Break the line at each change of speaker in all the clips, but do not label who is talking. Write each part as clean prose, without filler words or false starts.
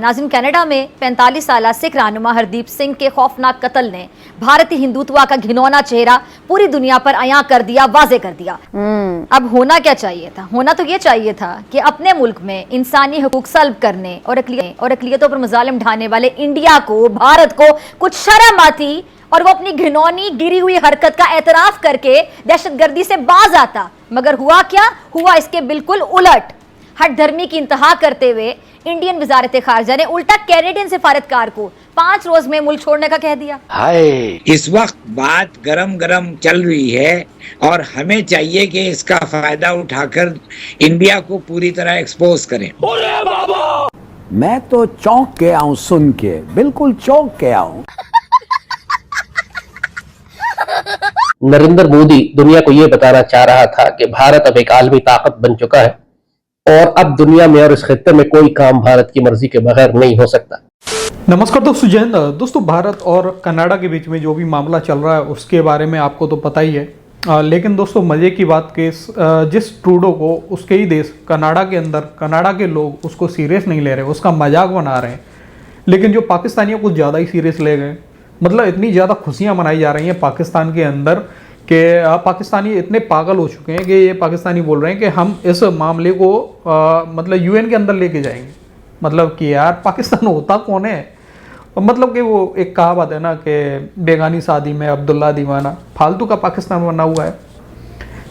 नाज़रीन, कनाडा में 45 साल सिख रहनुमा हरदीप सिंह के खौफनाक कत्ल ने भारतीय हिंदुत्व का घिनौना चेहरा पूरी दुनिया पर अयां कर दिया, वाजे कर दिया। अब होना क्या चाहिए था? होना तो ये चाहिए था कि अपने मुल्क में इंसानी हकूक सल्ब करने और अकलियतों पर मजालिम ढाने वाले इंडिया को, भारत को कुछ शर्म आती और वो अपनी घिनौनी गिरी हुई हरकत का एतराफ करके दहशतगर्दी से बाज आता। मगर हुआ क्या? हुआ इसके बिल्कुल उलट। हट धर्मी की इंतहा करते हुए इंडियन वजारत खारजा ने उल्टा कैनेडियन सिफारतकार को 5 रोज में मुल्क छोड़ने का कह दिया।
हाय, इस वक्त बात गरम गरम चल रही है और हमें चाहिए कि इसका फायदा उठाकर इंडिया को पूरी तरह एक्सपोज करें।
मैं तो चौंक गया हूँ सुन के, बिल्कुल चौंक गया हूँ।
नरेंद्र मोदी दुनिया को यह बताना चाह रहा था कि भारत अब एक आलमी ताकत बन चुका है और अब दुनिया में और इस खित्ते में कोई काम भारत की मर्जी के बगैर नहीं हो सकता।
नमस्कार दोस्तों, जय हिंद। दोस्तों, भारत और कनाडा के बीच में जो भी मामला चल रहा है उसके बारे में आपको तो पता ही है। लेकिन दोस्तों, मज़े की बात कि जिस ट्रूडो को उसके ही देश कनाडा के अंदर कनाडा के लोग उसको सीरियस नहीं ले रहे, उसका मजाक बना रहे हैं, लेकिन जो पाकिस्तानियों कुछ ज़्यादा ही सीरियस ले गए। मतलब इतनी ज़्यादा खुशियाँ मनाई जा रही हैं पाकिस्तान के अंदर कि पाकिस्तानी इतने पागल हो चुके हैं कि ये पाकिस्तानी बोल रहे हैं कि हम इस मामले को मतलब यूएन के अंदर लेके जाएंगे। मतलब कि यार, पाकिस्तान होता कौन है? मतलब कि वो एक कहावत है ना कि बेगानी शादी में अब्दुल्ला दीवाना, फालतू का पाकिस्तान बना हुआ है।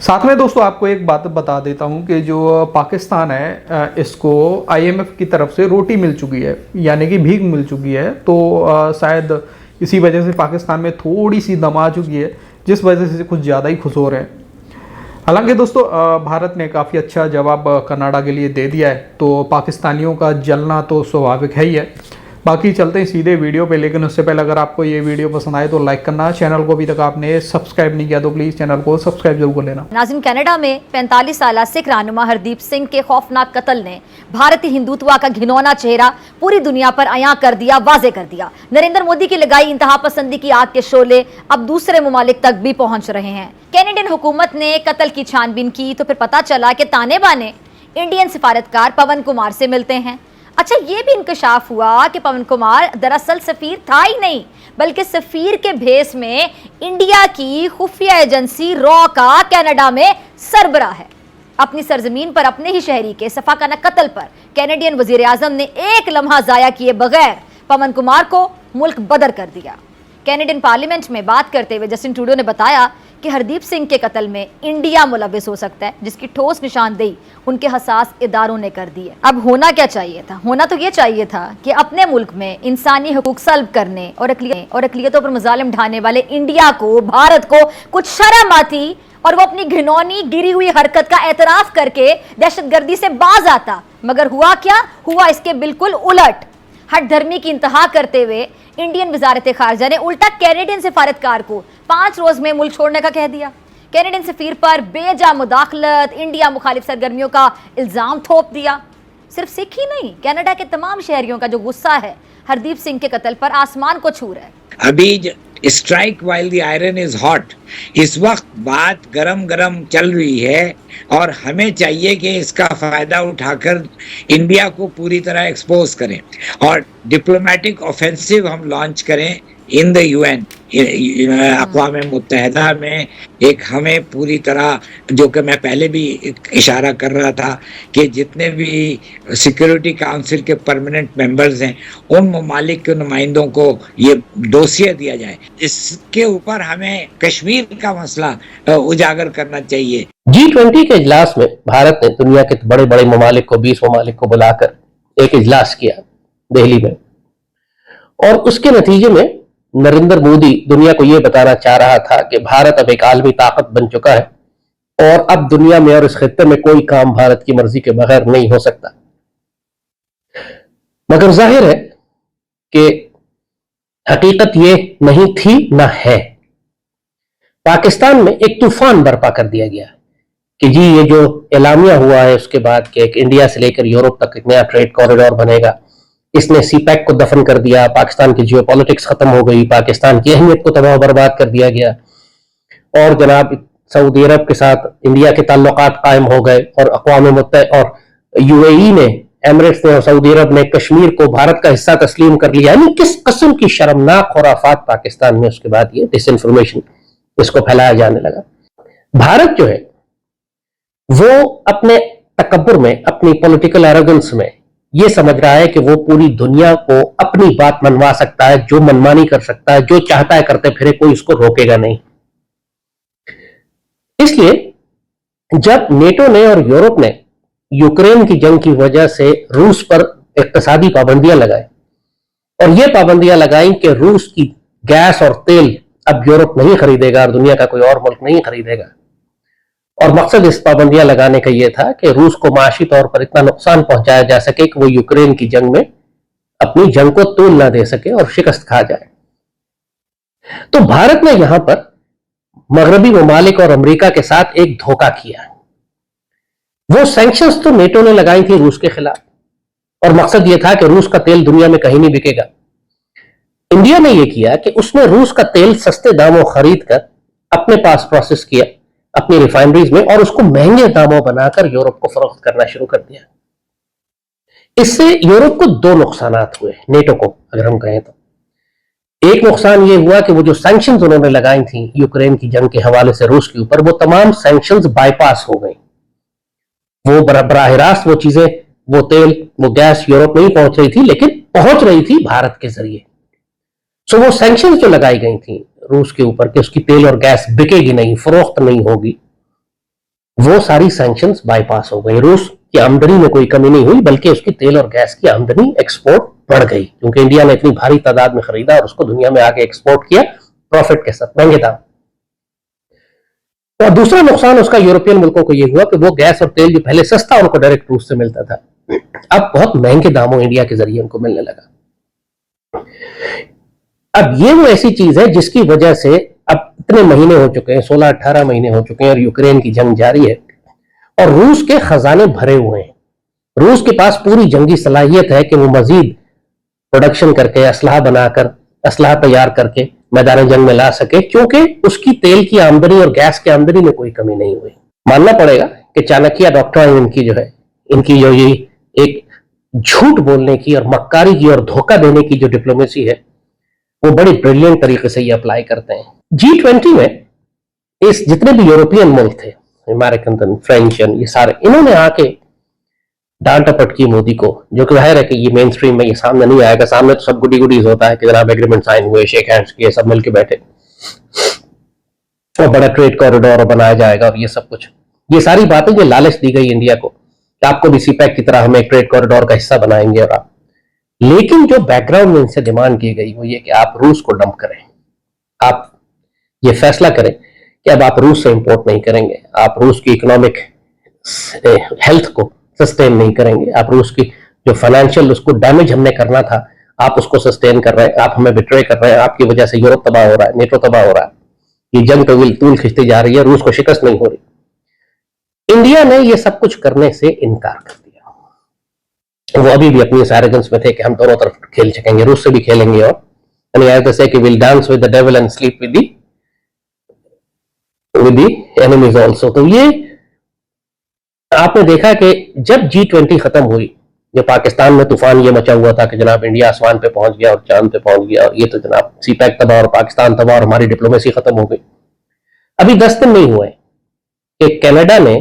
साथ में दोस्तों आपको एक बात बता देता हूँ कि जो पाकिस्तान है इसको IMF की तरफ से रोटी मिल चुकी है, यानी कि भीख मिल चुकी है। तो शायद इसी वजह से पाकिस्तान में थोड़ी सी दम आ चुकी है, जिस वजह से कुछ ज़्यादा ही खुश हो रहे हैं। हालांकि दोस्तों, भारत ने काफ़ी अच्छा जवाब कनाडा के लिए दे दिया है, तो पाकिस्तानियों का जलना तो स्वाभाविक है ही है। बाकी चलते हैं सीधे वीडियो पे, लेकिन उससे पहले अगर आपको ये वीडियो पसंद आए तो लाइक करना, चैनल को अभी तक आपने सब्सक्राइब नहीं किया तो प्लीज़ चैनल को सब्सक्राइब जरूर कर लेना।
नाज़रीन, कनाडा में 45 साल सिख रहनुमा हरदीप सिंह के खौफनाक कत्ल ने भारतीय हिंदुत्व का घिनौना चेहरा पूरी दुनिया पर अयां कर दिया, वाजे कर दिया। नरेंद्र मोदी की लगाई इंतहा पसंदी की आग के शोले अब दूसरे ममालिक तक भी पहुंच रहे हैं। कैनेडियन हुकूमत ने कत्ल की छानबीन की तो फिर पता चला कि ताने बाने इंडियन सिफारतकार पवन कुमार से मिलते हैं। अच्छा, ये भी इंकशाफ हुआ कि पवन कुमार दरअसल सफीर था ही नहीं, बल्कि सफीर के भेस में इंडिया की खुफिया एजेंसी रॉ का कनाडा में सरबराह है। अपनी सरजमीन पर अपने ही शहरी के सफाकाना कत्ल पर कैनेडियन वजीर आजम ने एक लम्हा जाया किए बगैर पवन कुमार को मुल्क बदर कर दिया। कैनेडियन पार्लियामेंट में बात करते हुए जस्टिन ट्रूडो ने बताया कि हरदीप सिंह के कत्ल में इंडिया मुलविस हो सकता है, जिसकी ठोस निशानदेही उनके हसास इदारों ने कर दी है। अब होना क्या चाहिए था? होना तो ये चाहिए था कि अपने मुल्क में इंसानी हकूक सल्ब करने और अकलियतों पर मजालिम ढाने वाले इंडिया को, भारत को कुछ शर्म आती और वो अपनी घिनौनी गिरी हुई हरकत का एतराफ करके दहशतगर्दी से बाज आता। मगर हुआ क्या? हुआ इसके बिल्कुल उलट। हट धर्मी की इंतहा करते हुए इंडियन वजारत खारजा ने उल्टा कैनेडियन सिफारतकार को 5 रोज में मुल्क छोड़ने का कह दिया। कैनेडियन सफीर पर बेजा मुदाखलत, इंडिया मुखालिफ सरगर्मियों का इल्जाम थोप दिया। सिर्फ सिख ही नहीं, कनाडा के तमाम शहरियों का जो गुस्सा है हरदीप सिंह के कत्ल पर आसमान को छू रहा है।
अभी strike while the iron is hot, इस वक्त बात गरम गरम चल रही है और हमें चाहिए कि इसका फायदा उठाकर इंडिया को पूरी तरह एक्सपोज करें और डिप्लोमेटिक ऑफेंसिव हम लॉन्च करें इन द यूएन, अक़वाम मुत्तहिदा में। एक हमें पूरी तरह, जो कि मैं पहले भी इशारा कर रहा था, कि जितने भी सिक्योरिटी काउंसिल के परमानेंट मेंबर्स हैं उन ममालिक के नुमाइंदों को ये डोसिया दिया जाए। इसके ऊपर हमें कश्मीर का मसला उजागर करना चाहिए।
G20 के इजलास में भारत ने दुनिया के बड़े बड़े ममालिक को, 20 ममालिक को बुलाकर एक इजलास किया दिल्ली में, और उसके नतीजे में नरेंद्र मोदी दुनिया को यह बताना चाह रहा था कि भारत अब एक आलमी ताकत बन चुका है और अब दुनिया में और इस खित्ते में कोई काम भारत की मर्जी के बगैर नहीं हो सकता। मगर जाहिर है कि हकीकत ये नहीं थी, ना है। पाकिस्तान में एक तूफान बर्पा कर दिया गया कि जी ये जो एलामिया हुआ है उसके बाद कि एक इंडिया से लेकर यूरोप तक एक नया ट्रेड कॉरिडोर बनेगा, इसने सीपैक को दफन कर दिया। पाकिस्तान की जियोपॉलिटिक्स खत्म हो गई, पाकिस्तान की अहमियत को तबाह बर्बाद कर दिया गया और जनाब सऊदी अरब के साथ इंडिया के ताल्लुकात कायम हो गए और अक़वाम मुत्तहिदा और UAE ने एमिरेट्स ने और सऊदी अरब ने कश्मीर को भारत का हिस्सा तस्लीम कर लिया। यानी किस किस्म की शर्मनाक खुराफात पाकिस्तान में उसके बाद ये डिसइंफॉर्मेशन इसको फैलाया जाने लगा। भारत जो है वो अपने तकब्बुर में, अपनी पॉलिटिकल एरोगेंस में ये समझ रहा है कि वो पूरी दुनिया को अपनी बात मनवा सकता है, जो मनमानी कर सकता है, जो चाहता है करते फिरे, कोई उसको रोकेगा नहीं। इसलिए जब नेटो ने और यूरोप ने यूक्रेन की जंग की वजह से रूस पर इक्तिसादी पाबंदियां लगाई और ये पाबंदियां लगाई कि रूस की गैस और तेल अब यूरोप नहीं खरीदेगा और दुनिया का कोई और मुल्क नहीं खरीदेगा, और मकसद इस पाबंदियां लगाने का यह था कि रूस को माशी तौर पर इतना नुकसान पहुंचाया जा सके कि वो यूक्रेन की जंग में अपनी जंग को तूल ना दे सके और शिकस्त खा जाए। तो भारत ने यहां पर मगरबी ममालिक और अमेरिका के साथ एक धोखा किया। वो सैंक्शंस तो नेटो ने लगाई थी रूस के खिलाफ, और मकसद यह था कि रूस का तेल दुनिया में कहीं नहीं बिकेगा। इंडिया ने यह किया कि उसने रूस का तेल सस्ते दामों खरीद कर अपने पास प्रोसेस किया अपनी रिफाइनरीज में, और उसको महंगे दामों बनाकर यूरोप को फरोख्त करना शुरू कर दिया। इससे यूरोप को दो नुकसानात हुए, नेटो को अगर हम कहें तो। एक नुकसान यह हुआ कि वो जो सैंक्शंस उन्होंने लगाई थी यूक्रेन की जंग के हवाले से रूस के ऊपर, वो तमाम सैंक्शंस बाईपास हो गई। वो बराह रास्त वो चीजें, वो तेल, वो गैस यूरोप नहीं पहुंच रही थी, लेकिन पहुंच रही थी भारत के जरिए। सो वो सैंक्शंस जो लगाई गई थी रूस के ऊपर कि उसकी तेल और गैस बिकेगी नहीं, फरोख्त नहीं होगी, वो सारी सैंक्शंस बाईपास हो गई। रूस की आमदनी में कोई कमी नहीं हुई, बल्कि उसकी तेल और गैस की आमदनी, एक्सपोर्ट बढ़ गई, क्योंकि इंडिया ने इतनी भारी तादाद में खरीदा और उसको दुनिया में आगे एक्सपोर्ट किया प्रॉफिट के साथ, महंगे दाम। और दूसरा नुकसान उसका यूरोपियन मुल्कों को यह हुआ कि वो गैस और तेल जो पहले सस्ता उनको डायरेक्ट रूस से मिलता था, अब बहुत महंगे दामों इंडिया के जरिए उनको मिलने लगा। अब ये वो ऐसी चीज है जिसकी वजह से अब इतने महीने हो चुके हैं, 16-18 महीने हो चुके हैं, और यूक्रेन की जंग जारी है और रूस के खजाने भरे हुए हैं। रूस के पास पूरी जंगी सलाहियत है कि वो मजीद प्रोडक्शन करके, असलहा बनाकर, असलहा तैयार करके मैदान जंग में ला सके, क्योंकि उसकी तेल की आमदनी और गैस की आमदनी में कोई कमी नहीं हुई। मानना पड़ेगा कि चाणक्य डॉक्ट्राइन इनकी जो है, इनकी जो ये एक झूठ बोलने की और मक्कारी की और धोखा देने की जो डिप्लोमेसी है, वो बड़ी ब्रिलियंट तरीके से ये अप्लाई करते हैं। G20 में इस जितने भी यूरोपियन मुल्क थे, अमेरिकन, फ्रेंच, ये सारे, इन्होंने आके डांट टपट की मोदी को, जो कि जाहिर है कि ये मेन स्ट्रीम में ये सामने नहीं आएगा। सामने तो सब गुडी गुडीज होता है कि जनाब एग्रीमेंट साइन हुए, शेक हैंड्स किए, सब मिलके बैठे और बड़ा ट्रेड कॉरिडोर बनाया जाएगा और ये सब कुछ, ये सारी बातें जो लालच दी गई इंडिया को कि आपको भी सीपैक की तरह हम एक ट्रेड कॉरिडोर का हिस्सा बनाएंगे और आप, लेकिन जो बैकग्राउंड में इनसे डिमांड की गई वो ये कि आप रूस को डंप करें, आप ये फैसला करें कि अब आप रूस से इंपोर्ट नहीं करेंगे, आप रूस की इकोनॉमिक हेल्थ को सस्टेन नहीं करेंगे, आप रूस की जो फाइनेंशियल उसको डैमेज हमने करना था आप उसको सस्टेन कर रहे हैं, आप हमें बिट्रे कर रहे हैं, आपकी वजह से यूरोप तबाह हो रहा है, नेटो तबाह हो रहा है, ये जंग तूल खिंचती जा रही है, रूस को शिकस्त नहीं हो रही। इंडिया ने ये सब कुछ करने से इनकार कर दिया। वो अभी भी अपनी एरोगेंस में थे कि हम दोनों तरफ खेल सकेंगे, रूस से भी खेलेंगे, और से कि will dance with the devil and sleep with the enemies also. तो ये आपने देखा कि जब G20 खत्म हुई, जो पाकिस्तान में तूफान ये मचा हुआ था कि जनाब इंडिया आसमान पे पहुंच गया और चांद पे पहुंच गया, और ये तो जनाब सीपैक तबाह और पाकिस्तान तबाह और हमारी डिप्लोमेसी खत्म हो गई। अभी 10 दिन नहीं हुए कि कनाडा ने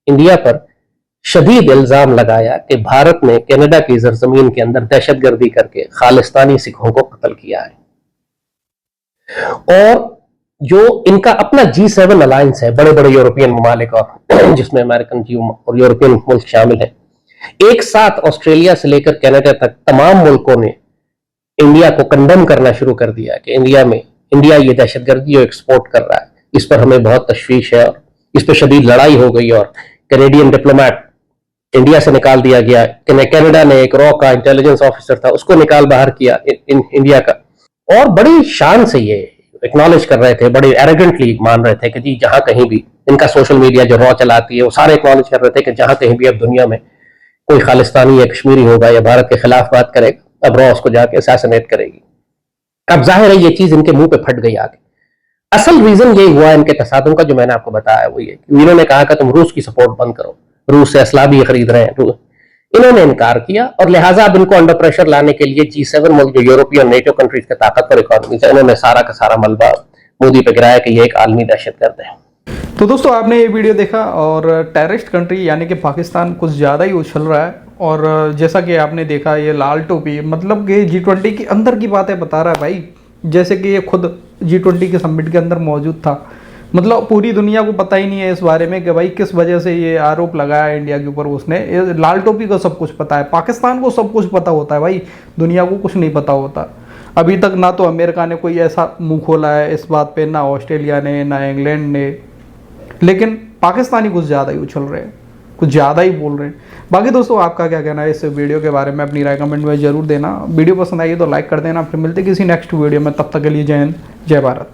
इंडिया पर शदीद इल्जाम लगाया कि भारत ने कनाडा की सरजमीन के अंदर दहशतगर्दी करके खालिस्तानी सिखों को कत्ल किया है। और जो इनका अपना G7 अलायंस है, बड़े बड़े यूरोपियन ममालिक और जिसमें अमेरिकन और यूरोपियन मुल्क शामिल है, एक साथ ऑस्ट्रेलिया से लेकर कनाडा तक तमाम मुल्कों ने इंडिया को कंडेम करना शुरू कर दिया कि इंडिया ये दहशतगर्दी जो एक्सपोर्ट कर रहा है, इस पर हमें बहुत तशवीश है और इस पर शदीद लड़ाई हो गई, और कैनेडियन डिप्लोमेट इंडिया से निकाल दिया गया। कनाडा ने एक रॉ का इंटेलिजेंस ऑफिसर था, उसको निकाल बाहर किया इंडिया का, और बड़ी शान से ये एक्नॉलेज कर रहे थे, बड़े एरोगेंटली मान रहे थे कि जी जहां कहीं भी इनका सोशल मीडिया जो रॉ चलाती है वो सारे एक्नॉलेज कर रहे थे कि जहां कहीं भी अब दुनिया में कोई खालिस्तानी या कश्मीरी होगा या भारत के खिलाफ बात करेगा, अब रॉ उसको जाके असैसिनेट करेगी। अब जाहिर है ये चीज इनके मुंह पे फट गई आगे। असल रीजन ये हुआ इनके तसादुम का, जो मैंने आपको बताया वो ये, इन्होंने कहा कि तुम रूस की सपोर्ट बंद करो, रूस से असला भी खरीद रहे हैं, इन्होंने इनकार किया और लिहाजा अब इनको अंडर प्रेशर लाने के लिए G7 मुल्क, जो यूरोपीय नेटो कंट्रीज के ताकतवर इकोनॉमीज है, इन्होंने सारा का सारा मलबा मोदी पे गिराया कि ये एक आलमी दहशतगर्द है।
तो दोस्तों आपने ये वीडियो देखा और टेररिस्ट कंट्री यानी कि पाकिस्तान कुछ ज़्यादा ही उछल रहा है। और जैसा कि आपने देखा ये लाल टोपी मतलब कि G20 के अंदर की बातें बता रहा है भाई, जैसे कि ये खुद G20 के समिट के अंदर मौजूद था। मतलब पूरी दुनिया को पता ही नहीं है इस बारे में कि भाई किस वजह से ये आरोप लगाया इंडिया के ऊपर उसने। ये लाल टोपी को सब कुछ पता है, पाकिस्तान को सब कुछ पता होता है भाई, दुनिया को कुछ नहीं पता होता। अभी तक ना तो अमेरिका ने कोई ऐसा मुंह खोला है इस बात पे, ना ऑस्ट्रेलिया ने, ना इंग्लैंड ने, लेकिन पाकिस्तानी कुछ ज़्यादा ही उछल रहे हैं, कुछ ज़्यादा ही बोल रहे हैं। बाकी दोस्तों आपका क्या कहना है इस वीडियो के बारे में, अपनी राय कमेंट में जरूर देना। वीडियो पसंद आई तो लाइक कर देना। फिर मिलते किसी नेक्स्ट वीडियो में, तब तक के लिए जय हिंद, जय भारत।